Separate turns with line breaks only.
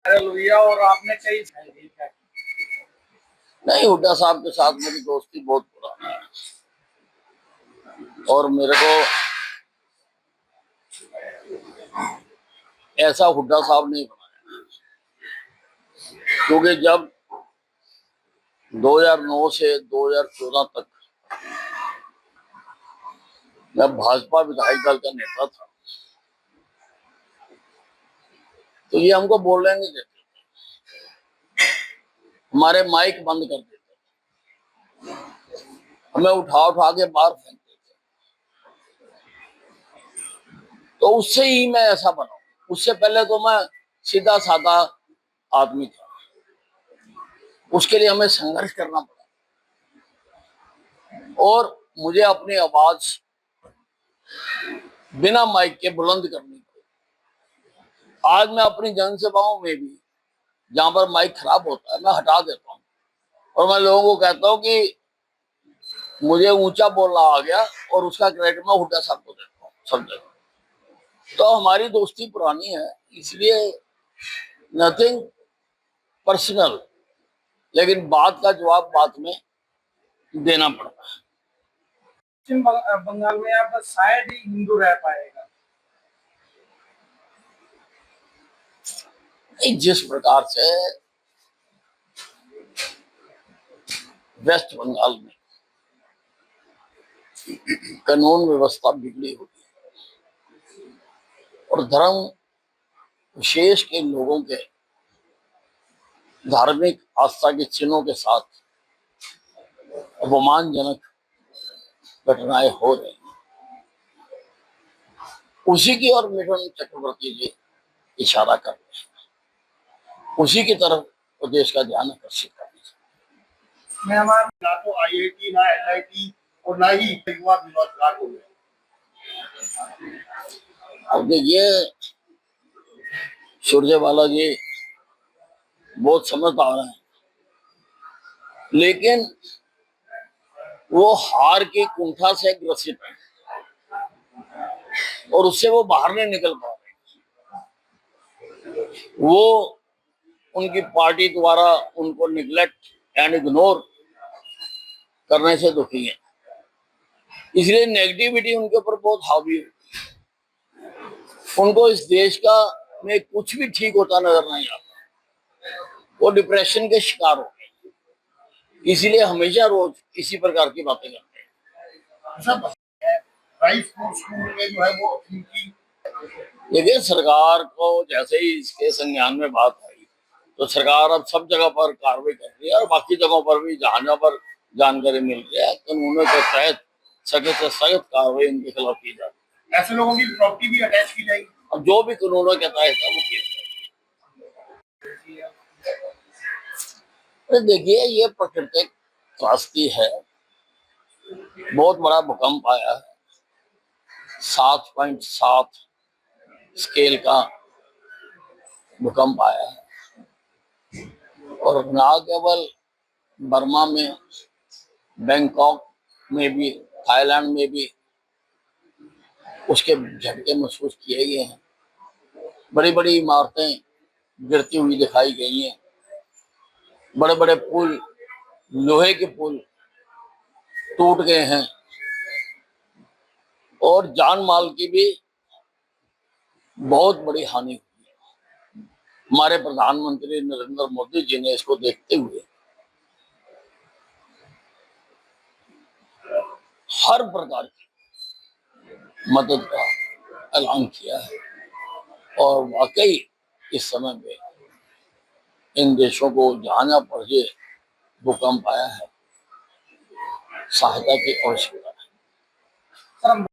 Viral हुई है और आपने कई
नहीं, हुड्डा साहब के साथ मेरी दोस्ती बहुत पुराना है और मेरे को ऐसा हुड्डा साहब नहीं बनाया, क्योंकि जब 2009 से 2014 तक मैं भाजपा विधायक दल का नेता था, तो ये हमको बोलने नहीं देते, हमारे माइक बंद कर देते, हमें उठा उठा के बाहर फेंक देते। तो उससे ही मैं ऐसा बना। उससे पहले तो मैं सीधा साधा आदमी था, उसके लिए हमें संघर्ष करना पड़ा और मुझे अपनी आवाज बिना माइक के बुलंद करनी पड़ी। आज मैं अपनी जनसभाओं में भी जहां पर माइक खराब होता है मैं हटा देता हूं और मैं लोगों को कहता हूं कि मुझे ऊंचा बोलना आ गया और उसका क्रेडिट मैं हुड्डा साहब को देता हूँ सब जगह। तो हमारी दोस्ती पुरानी है, इसलिए नथिंग पर्सनल, लेकिन बात का जवाब बात में देना पड़ता है।
पश्चिम बंगाल में आप शायद ही हिंदू रह पाएगा।
जिस प्रकार से वेस्ट बंगाल में कानून व्यवस्था बिगड़ी हुई है और धर्म विशेष के लोगों के धार्मिक आस्था के चिन्हों के साथ अपमानजनक घटनाएं हो रही हैं, उसी की ओर मिथुन चक्रवर्ती जी इशारा कर रहे हैं, उसी की तरफ प्रदेश का ध्यान आकर्षित करने।
मैं हमारा ना तो आईआईटी ना एनआईटी और ना ही युवा बेरोजगार हो गए।
अब देखिए, सुरजेवाला जी बहुत समझदार हैं, लेकिन वो हार की कुंठा से ग्रसित है और उससे वो बाहर नहीं निकल पा रहे। वो उनकी पार्टी द्वारा उनको निग्लेक्ट एंड इग्नोर करने से दुखी है, इसलिए नेगेटिविटी उनके ऊपर बहुत हावी है। उनको इस देश का में कुछ भी ठीक होता नजर नहीं आता, वो डिप्रेशन के शिकार हो गए, इसीलिए हमेशा रोज इसी प्रकार की बातें करते हैं।
स्कूल में जो है वो
देखिए, सरकार को जैसे ही इसके संज्ञान में बात आई तो सरकार अब सब जगह पर कार्रवाई कर रही है और बाकी जगहों पर भी जहां पर जानकारी मिल रही है कानूनों के तहत सख्त से सख्त कार्रवाई उनके खिलाफ की जाती
है। ऐसे लोगों की प्रॉपर्टी भी अटैच की जाएगी
और जो भी कानूनों के तहत है वो किया जाएगा। देखिए, ये प्राकृतिक त्रासदी है, बहुत बड़ा भूकंप आया है, 7.7 स्केल का भूकंप आया है और ना केवल बर्मा में, बैंकॉक में भी, थाईलैंड में भी उसके झटके महसूस किए गए हैं। बड़ी बड़ी इमारतें गिरती हुई दिखाई गई हैं, बड़े बड़े पुल, लोहे के पुल टूट गए हैं और जान माल की भी बहुत बड़ी हानि हुई है। हमारे प्रधानमंत्री नरेंद्र मोदी जी ने इसको देखते हुए हर प्रकार की मदद का ऐलान किया है और वाकई इस समय में इन देशों को जहां पर ये भूकंप आया है सहायता की आवश्यकता है।